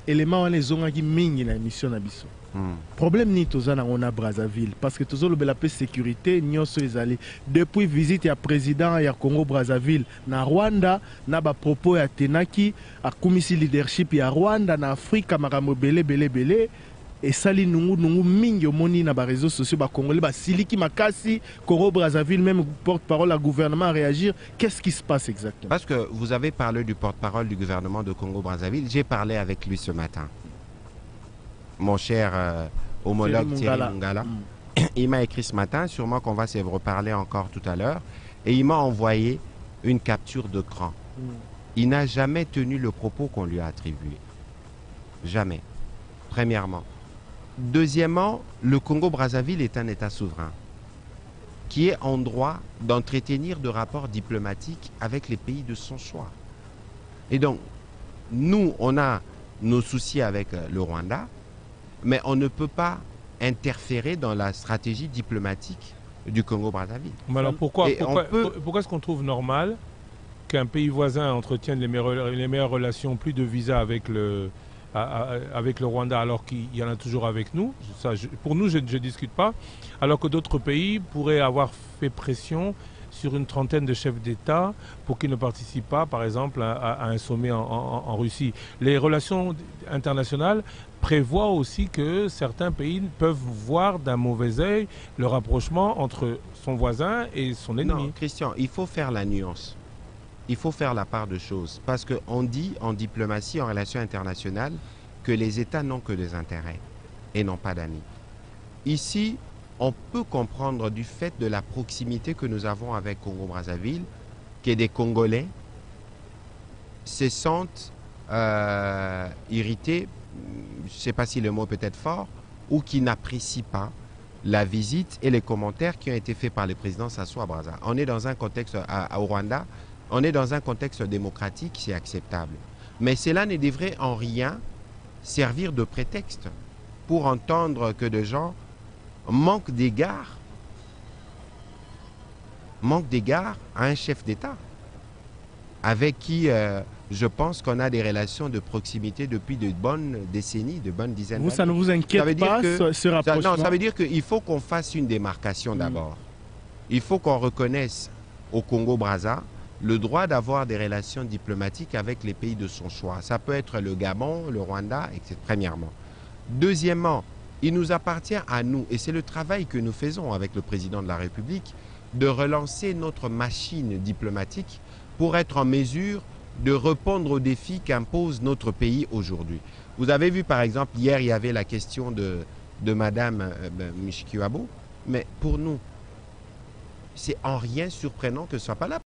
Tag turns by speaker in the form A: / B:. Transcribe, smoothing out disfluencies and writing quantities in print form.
A: élément wana ezongaki mingi na émission na biso. Problème ni tozana on a Brazzaville parce que toujours le paix sécurité nyonso ezali depuis visite ya président ya Congo Brazzaville na Rwanda na ba propos ya tenaki akumisi leadership ya Rwanda na Afrika makambo belé et sali nungu mingi omoni na ba réseaux sociaux ba congolais ba siliki makasi Congo Brazzaville même porte-parole à gouvernement à réagir. Qu'est-ce qui se passe exactement?
B: Parce que vous avez parlé du porte-parole du gouvernement de Congo Brazzaville, j'ai parlé avec lui ce matin. Mon cher homologue Thierry Mungala, il m'a écrit ce matin, sûrement qu'on va se reparler encore tout à l'heure, et il m'a envoyé une capture d'écran. Il n'a jamais tenu le propos qu'on lui a attribué. Jamais. Premièrement. Deuxièmement, le Congo-Brazzaville est un État souverain qui est en droit d'entretenir de rapports diplomatiques avec les pays de son choix. Et donc, nous, on a nos soucis avec le Rwanda, mais on ne peut pas interférer dans la stratégie diplomatique du Congo-Brazzaville.
C: Mais alors pourquoi est-ce qu'on trouve normal qu'un pays voisin entretienne les meilleures relations, plus de visas avec le Rwanda alors qu'il y en a toujours avec nous? Pour nous, je ne discute pas. Alors que d'autres pays pourraient avoir fait pression sur une trentaine de chefs d'État pour qu'ils ne participent pas, par exemple, à un sommet en Russie. Les relations internationales prévoient aussi que certains pays peuvent voir d'un mauvais œil le rapprochement entre son voisin et son ennemi.
B: Non, Christian, il faut faire la nuance. Il faut faire la part de choses. Parce qu'on dit en diplomatie, en relations internationales, que les États n'ont que des intérêts et non pas d'amis. Ici, on peut comprendre du fait de la proximité que nous avons avec Congo-Brazzaville, que des Congolais se sentent irrités, je ne sais pas si le mot peut être fort, ou qui n'apprécient pas la visite et les commentaires qui ont été faits par le président Sassou à Brazza. On est dans un contexte au Rwanda, on est dans un contexte démocratique, c'est acceptable. Mais cela ne devrait en rien servir de prétexte pour entendre que des gens manquent d'égard à un chef d'État avec qui je pense qu'on a des relations de proximité depuis de bonnes décennies, de bonnes dizaines d'années.
A: Ça ne vous inquiète pas ce rapprochement?
B: Non, ça veut dire qu'il faut qu'on fasse une démarcation d'abord. Il faut qu'on reconnaisse au Congo-Brazza le droit d'avoir des relations diplomatiques avec les pays de son choix. Ça peut être le Gabon, le Rwanda, etc. Premièrement. Deuxièmement, il nous appartient à nous, et c'est le travail que nous faisons avec le président de la République, de relancer notre machine diplomatique pour être en mesure de répondre aux défis qu'impose notre pays aujourd'hui. Vous avez vu par exemple, hier il y avait la question de Madame Mushikiwabo, mais pour nous, c'est en rien surprenant que ce ne soit pas là.